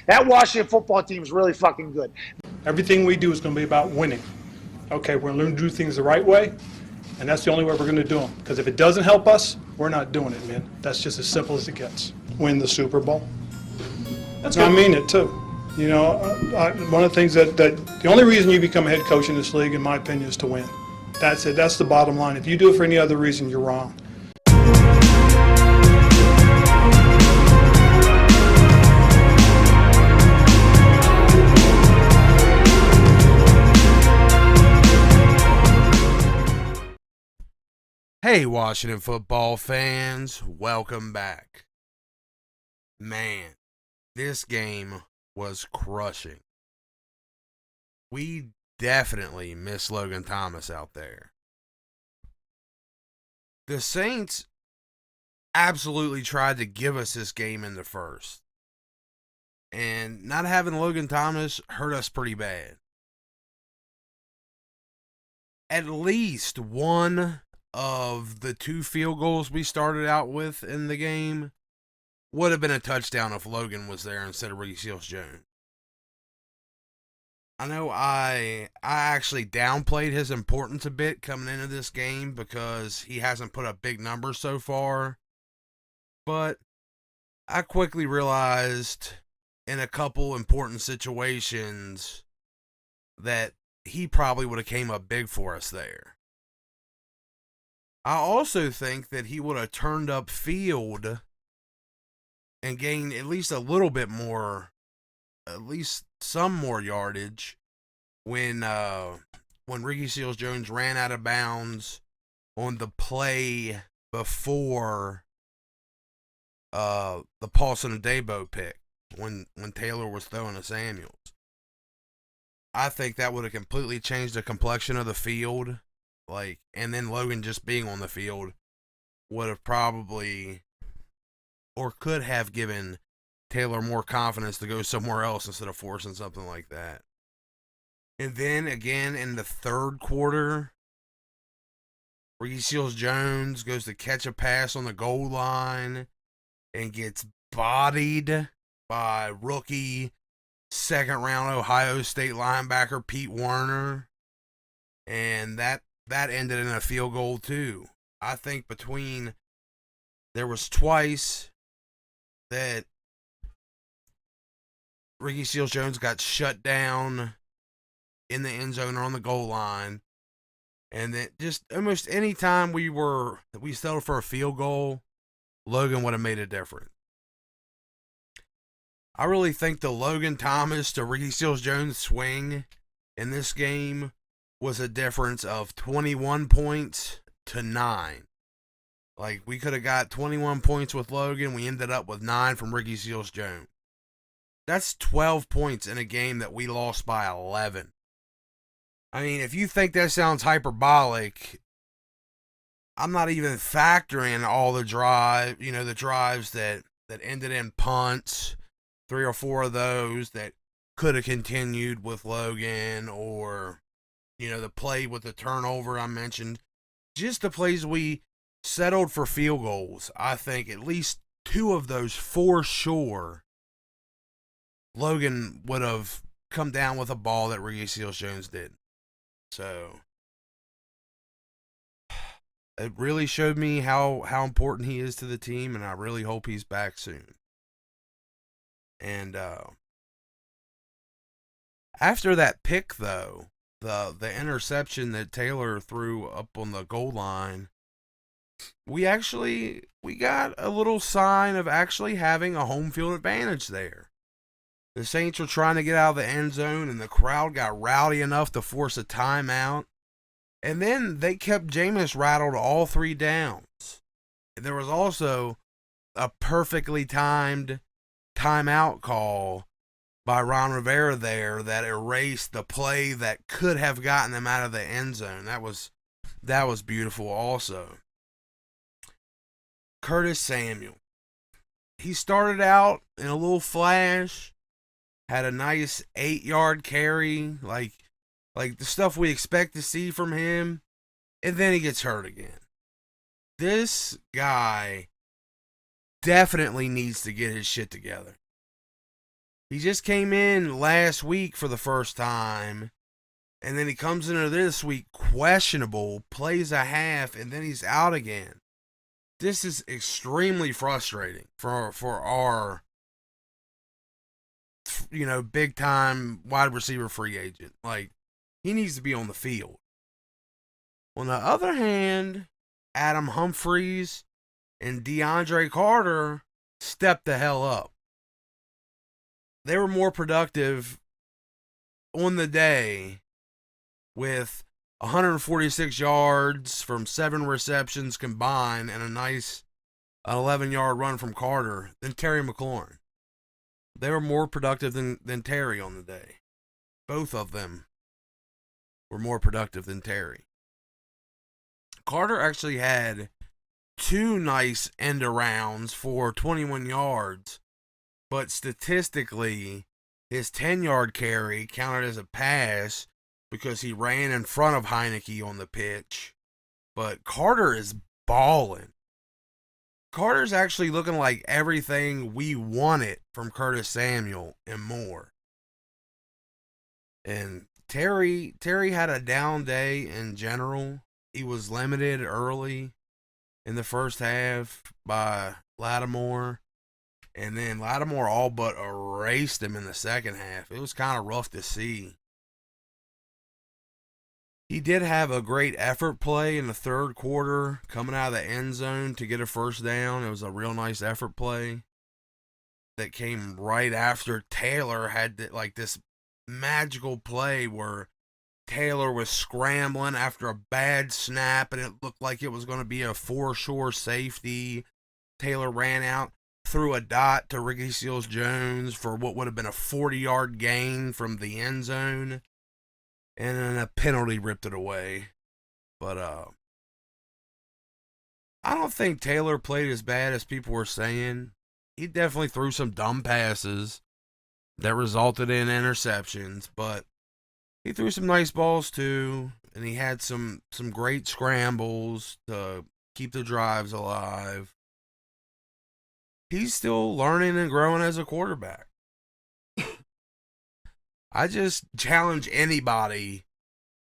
That Washington football team is really fucking good. Everything we do is going to be about winning. Okay, we're going to learn to do things the right way, and that's the only way we're going to do them. Because if it doesn't help us, we're not doing it, man. That's just as simple as it gets. Win the Super Bowl. That's I mean it, too. You know, one of the things that the only reason you become a head coach in this league, in my opinion, is to win. That's it. That's the bottom line. If you do it for any other reason, you're wrong. Hey, Washington football fans, welcome back. Man, this game was crushing. We definitely miss Logan Thomas out there. The Saints absolutely tried to give us this game in the first. And not having Logan Thomas hurt us pretty bad. At least one of the two field goals we started out with in the game would have been a touchdown if Logan was there instead of Ricky Seals-Jones. I know I actually downplayed his importance a bit coming into this game because he hasn't put up big numbers so far, but I quickly realized in a couple important situations that he probably would have came up big for us there. I also think that he would have turned up field and gained at least a little bit more, at least some more yardage when Ricky Seals-Jones ran out of bounds on the play before the Paulson and Debo pick when Taylor was throwing to Samuels. I think that would have completely changed the complexion of the field. And then Logan just being on the field would have probably, or could have given Taylor more confidence to go somewhere else instead of forcing something like that. And then again in the third quarter, Ricky Seals-Jones goes to catch a pass on the goal line and gets bodied by rookie second-round Ohio State linebacker Pete Werner. And that ended in a field goal too. I think there was twice that Ricky Seals-Jones got shut down in the end zone or on the goal line. And that just almost any time we settled for a field goal, Logan would have made a difference. I really think the Logan Thomas to Ricky Seals-Jones swing in this game was a difference of 21 points to 9. We could have got 21 points with Logan. We ended up with 9 from Ricky Seals-Jones. That's 12 points in a game that we lost by 11. I mean, if you think that sounds hyperbolic, I'm not even factoring all the drives that ended in punts, 3 or 4 of those that could have continued with Logan, or the play with the turnover I mentioned. Just the plays we settled for field goals. I think at least 2 of those for sure, Logan would have come down with a ball that Ricky Seals-Jones did. So it really showed me how important he is to the team, and I really hope he's back soon. And after that pick, though, the interception that Taylor threw up on the goal line, we got a little sign of actually having a home field advantage there. The Saints were trying to get out of the end zone, and the crowd got rowdy enough to force a timeout. And then they kept Jameis rattled all 3 downs. There was also a perfectly timed timeout call by Ron Rivera there that erased the play that could have gotten them out of the end zone. That was beautiful also. Curtis Samuel. He started out in a little flash, had a nice 8-yard carry, like the stuff we expect to see from him, and then he gets hurt again. This guy definitely needs to get his shit together. He just came in last week for the first time, and then he comes into this week questionable, plays a half, and then he's out again. This is extremely frustrating for our, big time wide receiver free agent. Like, he needs to be on the field. On the other hand, Adam Humphries and Deandre Carter stepped the hell up. They were more productive on the day with 146 yards from 7 receptions combined and a nice 11-yard run from Carter than Terry McLaurin. They were more productive than Terry on the day. Both of them were more productive than Terry. Carter actually had 2 nice end arounds for 21 yards, but statistically, his 10-yard carry counted as a pass because he ran in front of Heineke on the pitch. But Carter is balling. Carter's actually looking like everything we wanted from Curtis Samuel and more. And Terry had a down day in general. He was limited early in the first half by Lattimore. And then Lattimore all but erased him in the second half. It was kind of rough to see. He did have a great effort play in the third quarter, coming out of the end zone to get a first down. It was a real nice effort play that came right after Taylor had this magical play where Taylor was scrambling after a bad snap, and it looked like it was going to be a foreshore safety. Taylor ran out, threw a dot to Ricky Seals-Jones for what would have been a 40-yard gain from the end zone, and then a penalty ripped it away. But I don't think Taylor played as bad as people were saying. He definitely threw some dumb passes that resulted in interceptions, but he threw some nice balls too, and he had some great scrambles to keep the drives alive. He's still learning and growing as a quarterback. I just challenge anybody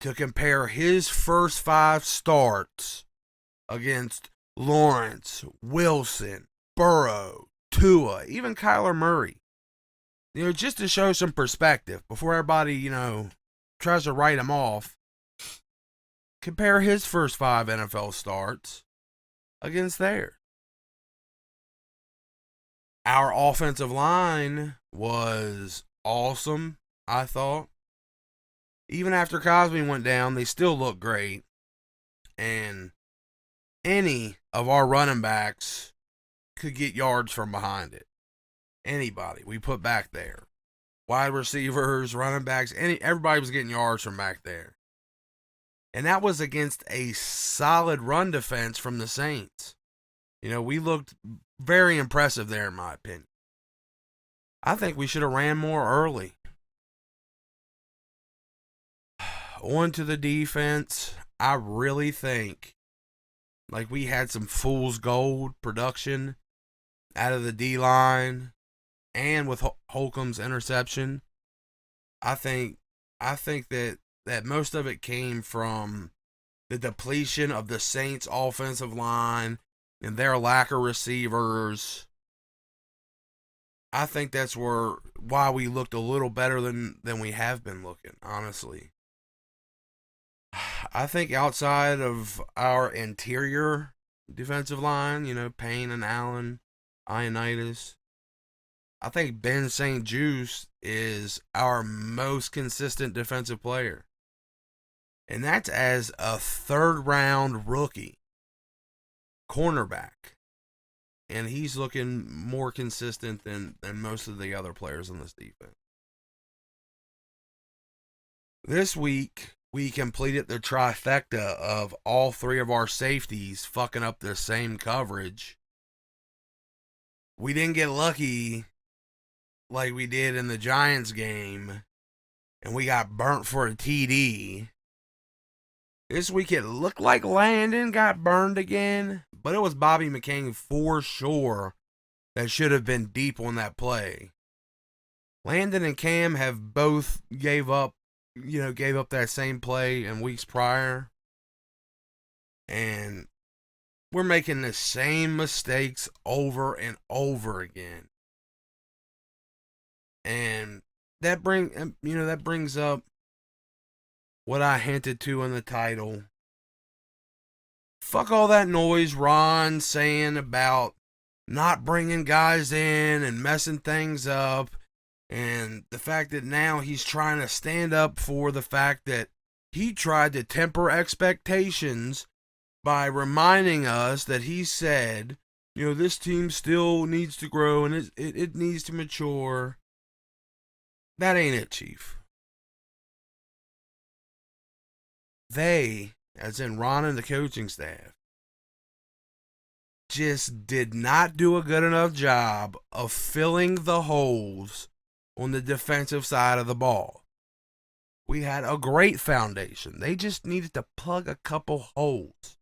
to compare his first 5 starts against Lawrence, Wilson, Burrow, Tua, even Kyler Murray. Just to show some perspective before everybody, tries to write him off. Compare his first 5 NFL starts against theirs. Our offensive line was awesome, I thought. Even after Cosby went down, they still looked great. And any of our running backs could get yards from behind it. Anybody we put back there. Wide receivers, running backs, everybody was getting yards from back there. And that was against a solid run defense from the Saints. We looked very impressive there, in my opinion. I think we should have ran more early. On to the defense. I really think we had some fool's gold production out of the D-line and with Holcomb's interception. I think that most of it came from the depletion of the Saints' offensive line and their lack of receivers. I think that's why we looked a little better than we have been looking, honestly. I think outside of our interior defensive line, Payne and Allen, Ioannidis, I think Ben St. Juste is our most consistent defensive player. And that's as a 3rd-round rookie cornerback. And he's looking more consistent than most of the other players on this defense. This week, we completed the trifecta of all 3 of our safeties fucking up the same coverage. We didn't get lucky like we did in the Giants game, and we got burnt for a TD. This week it looked like Landon got burned again, but it was Bobby McCain for sure that should have been deep on that play. Landon and Cam have both gave up that same play in weeks prior. And we're making the same mistakes over and over again. And that brings up what I hinted to in the title. Fuck all that noise Ron saying about not bringing guys in and messing things up, and the fact that now he's trying to stand up for the fact that he tried to temper expectations by reminding us that he said, this team still needs to grow and it needs to mature. That ain't it, Chief. They, as in Ron and the coaching staff, just did not do a good enough job of filling the holes on the defensive side of the ball. We had a great foundation. They just needed to plug a couple holes.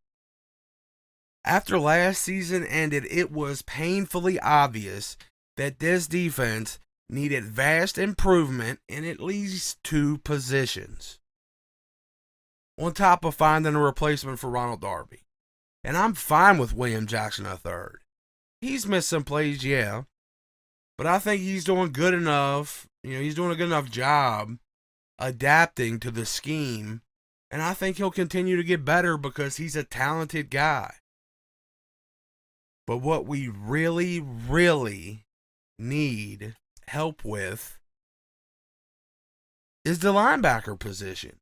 After last season ended, it was painfully obvious that this defense needed vast improvement in at least 2 positions, on top of finding a replacement for Ronald Darby. And I'm fine with William Jackson III. He's missed some plays, yeah, but I think he's doing good enough. He's doing a good enough job adapting to the scheme, and I think he'll continue to get better because he's a talented guy. But what we really, really need help with is the linebacker position.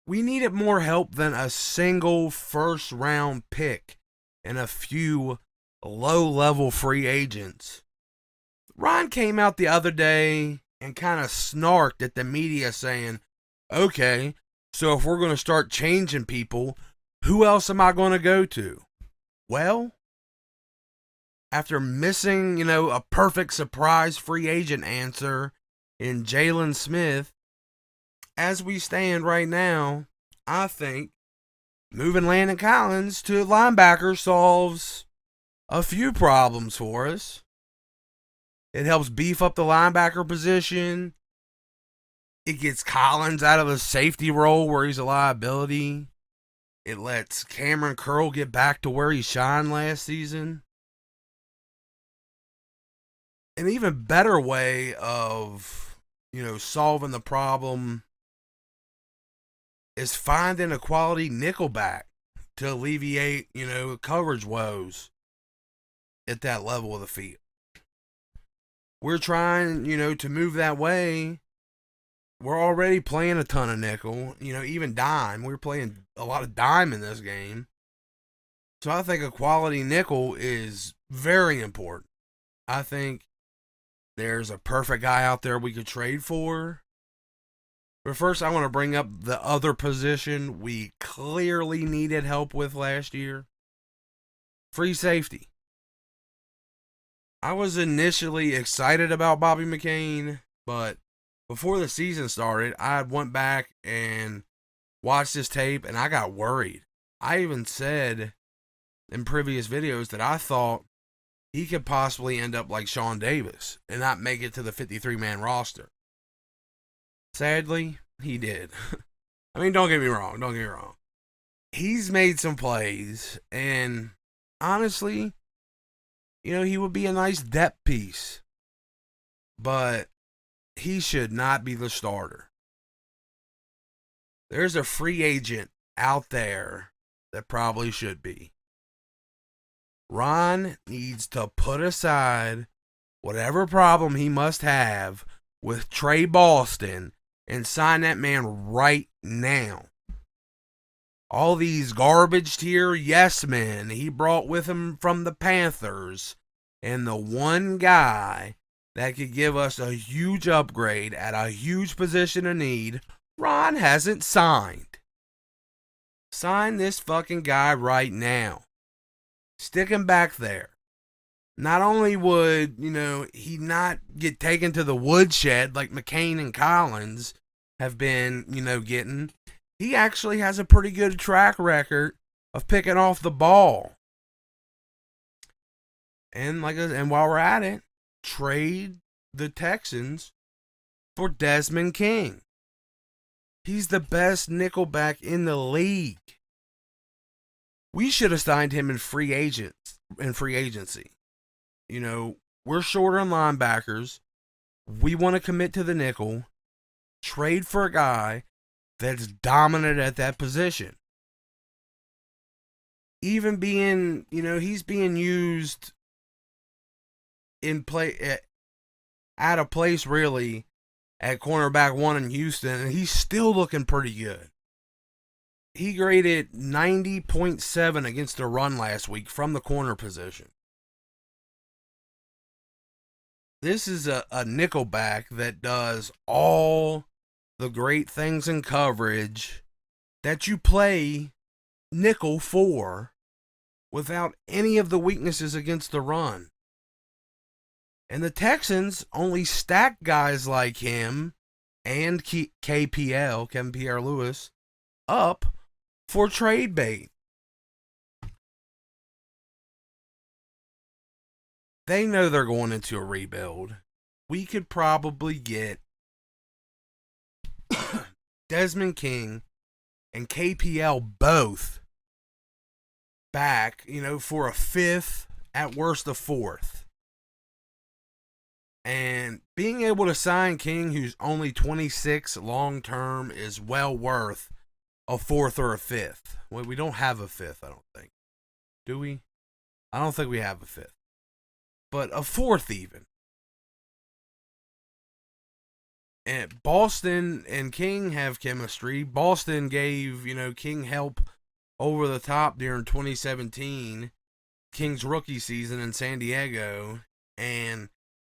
We needed more help than a single first-round pick and a few low-level free agents. Ron came out the other day and kind of snarked at the media saying, okay, so if we're going to start changing people, who else am I going to go to? Well, after missing, a perfect surprise free agent answer in Jalen Smith, as we stand right now, I think moving Landon Collins to linebacker solves a few problems for us. It helps beef up the linebacker position. It gets Collins out of the safety role where he's a liability. It lets Cameron Curl get back to where he shined last season. An even better way of, solving the problem is finding a quality nickelback to alleviate, coverage woes at that level of the field. We're trying, to move that way. We're already playing a ton of nickel, even dime. We're playing a lot of dime in this game. So I think a quality nickel is very important. I think there's a perfect guy out there we could trade for. But first, I want to bring up the other position we clearly needed help with last year. Free safety. I was initially excited about Bobby McCain, but before the season started, I went back and watched this tape, and I got worried. I even said in previous videos that I thought he could possibly end up like Sean Davis and not make it to the 53-man roster. Sadly, he did. I mean, don't get me wrong. He's made some plays, and honestly, he would be a nice depth piece, but he should not be the starter. There's a free agent out there that probably should be. Ron needs to put aside whatever problem he must have with Trey Boston and sign that man right now. All these garbage tier yes men he brought with him from the Panthers, and the one guy that could give us a huge upgrade at a huge position of need, Ron hasn't signed. Sign this fucking guy right now. Stick him back there. Not only would, he not get taken to the woodshed like McCain and Collins have been, getting, he actually has a pretty good track record of picking off the ball. And while we're at it, trade the Texans for Desmond King. He's the best nickelback in the league. We should have signed him in free agency. You know, we're short on linebackers. We want to commit to the nickel. Trade for a guy that's dominant at that position. Even being, he's being used in play at a place really at cornerback 1 in Houston, and he's still looking pretty good. He graded 90.7 against the run last week from the corner position. This is a nickelback that does all the great things in coverage that you play nickel for without any of the weaknesses against the run. And the Texans only stack guys like him and KPL, Kevin Pierre-Louis, up for trade bait. They know they're going into a rebuild. We could probably get Desmond King and KPL both back, for a 5th, at worst a 4th. And being able to sign King, who's only 26 long term, is well worth a 4th or a 5th. Well, we don't have a 5th, I don't think. Do we? I don't think we have a 5th. But a 4th even. And Boston and King have chemistry. Boston gave, King help over the top during 2017, King's rookie season in San Diego, and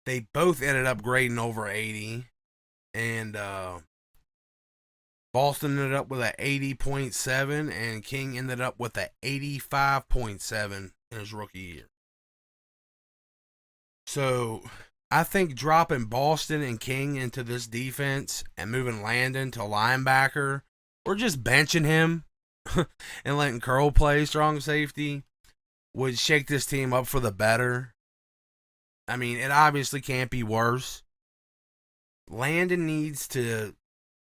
they both ended up grading over 80, and Boston ended up with an 80.7, and King ended up with an 85.7 in his rookie year. So I think dropping Boston and King into this defense and moving Landon to linebacker, or just benching him and letting Curl play strong safety, would shake this team up for the better. I mean, it obviously can't be worse. Landon needs to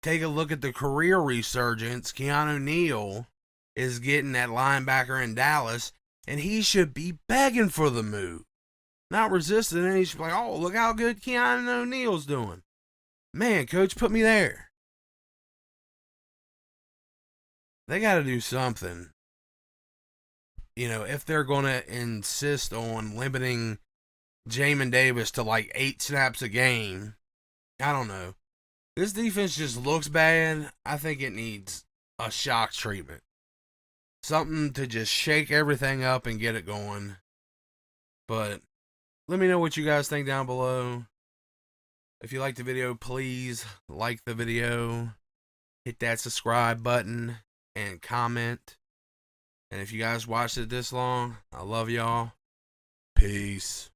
take a look at the career resurgence Keanu Neal is getting at linebacker in Dallas, and he should be begging for the move, not resisting it. He should be like, oh, look how good Keanu Neal's doing. Man, coach, put me there. They got to do something. If they're going to insist on limiting Jamin Davis to like 8 snaps a game, I don't know. This defense just looks bad. I think it needs a shock treatment. Something to just shake everything up and get it going. But let me know what you guys think down below. If you liked the video, please like the video. Hit that subscribe button and comment. And if you guys watched it this long, I love y'all. Peace.